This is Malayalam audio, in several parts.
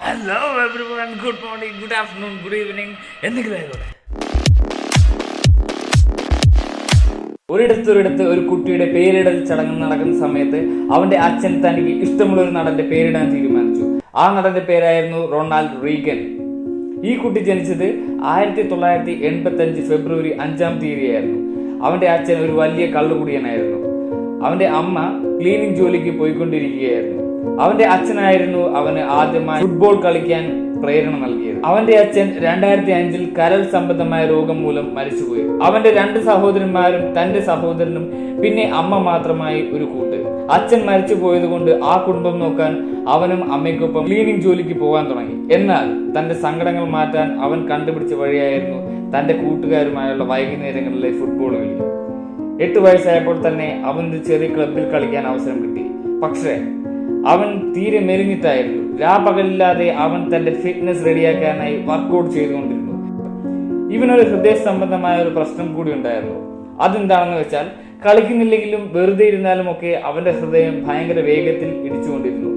Hello everyone, good morning, good afternoon, good evening. ഒരിടത്ത് ഒരു കുട്ടിയുടെ പേരിടൽ ചടങ്ങ് നടക്കുന്ന സമയത്ത് അവന്റെ അച്ഛൻ തനിക്ക് ഇഷ്ടമുള്ള ഒരു നടന്റെ പേരിടാൻ തീരുമാനിച്ചു. ആ നടന്റെ പേരായിരുന്നു റൊണാൾഡ് റീഗൻ. ഈ കുട്ടി ജനിച്ചത് 1985 ഫെബ്രുവരി 5-ാം തീയതിയായിരുന്നു. അവന്റെ അച്ഛൻ ഒരു വലിയ കള്ളുകുടിയനായിരുന്നു. അവന്റെ അമ്മ ക്ലീനിങ് ജോലിക്ക് പോയിക്കൊണ്ടിരിക്കുകയായിരുന്നു. അവന്റെ അച്ഛനായിരുന്നു അവന് ആദ്യമായി ഫുട്ബോൾ കളിക്കാൻ പ്രേരണ നൽകിയത്. അവന്റെ അച്ഛൻ 2005-ൽ കരൾ സംബന്ധമായ രോഗം മൂലം മരിച്ചുപോയി. അവന്റെ 2 സഹോദരന്മാരും തന്റെ സഹോദരനും പിന്നെ അമ്മ മാത്രമായി ഒരു കൂട്ട്. അച്ഛൻ മരിച്ചു പോയത് കൊണ്ട് ആ കുടുംബം നോക്കാൻ അവനും അമ്മയ്ക്കൊപ്പം ക്ലീനിങ് ജോലിക്ക് പോകാൻ തുടങ്ങി. എന്നാൽ തന്റെ സങ്കടങ്ങൾ മാറ്റാൻ അവൻ കണ്ടുപിടിച്ച വഴിയായിരുന്നു തന്റെ കൂട്ടുകാരുമായുള്ള വൈകുന്നേരങ്ങളിലെ ഫുട്ബോൾ കളി. 8 വയസ്സായപ്പോൾ തന്നെ അവനൊരു ചെറിയ ക്ലബിൽ കളിക്കാൻ അവസരം കിട്ടി. പക്ഷേ അവൻ തീരെ മെലിഞ്ഞിട്ടായിരുന്നു. രാപകലില്ലാതെ അവൻ തന്റെ ഫിറ്റ്നസ് റെഡിയാക്കാനായി വർക്കൗട്ട് ചെയ്തുകൊണ്ടിരുന്നു. ഇവനൊരു ഹൃദയ സംബന്ധമായ ഒരു പ്രശ്നം കൂടി ഉണ്ടായിരുന്നു. അതെന്താണെന്ന് വെച്ചാൽ കളിക്കുന്നില്ലെങ്കിലും വെറുതെ ഇരുന്നാലും ഒക്കെ അവന്റെ ഹൃദയം ഭയങ്കര വേഗത്തിൽ ഇടിച്ചുകൊണ്ടിരുന്നു.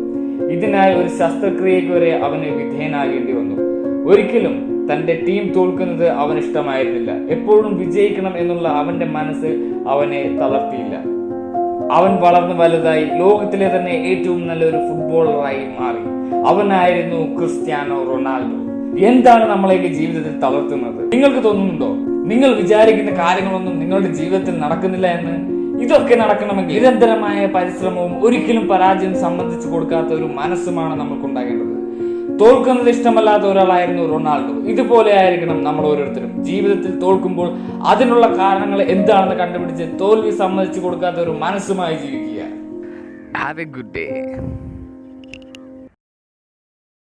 ഇതിനായി ഒരു ശസ്ത്രക്രിയയ്ക്ക് വരെ അവന് വിധേയനാകേണ്ടി വന്നു. ഒരിക്കലും തന്റെ ടീം തോൽക്കുന്നത് അവന് ഇഷ്ടമായിരുന്നില്ല. എപ്പോഴും വിജയിക്കണം എന്നുള്ള അവന്റെ മനസ്സ് അവനെ തളർത്തിയില്ല. അവൻ വളർന്നു വലുതായി ലോകത്തിലെ തന്നെ ഏറ്റവും നല്ലൊരു ഫുട്ബോളറായി മാറി. അവനായിരുന്നു ക്രിസ്ത്യാനോ റൊണാൾഡോ. എന്താണ് നമ്മളെയൊക്കെ ജീവിതത്തിൽ തളർത്തുന്നത്? നിങ്ങൾക്ക് തോന്നുന്നുണ്ടോ നിങ്ങൾ വിചാരിക്കുന്ന കാര്യങ്ങളൊന്നും നിങ്ങളുടെ ജീവിതത്തിൽ നടക്കുന്നില്ല എന്ന്? ഇതൊക്കെ നടക്കണമെങ്കിൽ നിരന്തരമായ പരിശ്രമവും ഒരിക്കലും പരാജയം സമ്മതിച്ചു കൊടുക്കാത്ത ഒരു മനസ്സുമാണ് നമ്മൾക്കുണ്ടാകേണ്ടത്. തോൽക്കുന്നത് ഇഷ്ടമല്ലാത്ത ഒരാളായിരുന്നു റൊണാൾഡോ. ഇതുപോലെ ആയിരിക്കണം നമ്മൾ ഓരോരുത്തരും. ജീവിതത്തിൽ തോൽക്കുമ്പോൾ അതിനുള്ള കാരണങ്ങൾ എന്താണെന്ന് കണ്ടുപിടിച്ച് തോൽവി സമ്മതിച്ചു കൊടുക്കാത്ത ഒരു മനസ്സുമായി ജീവിക്കുക. Have A good day.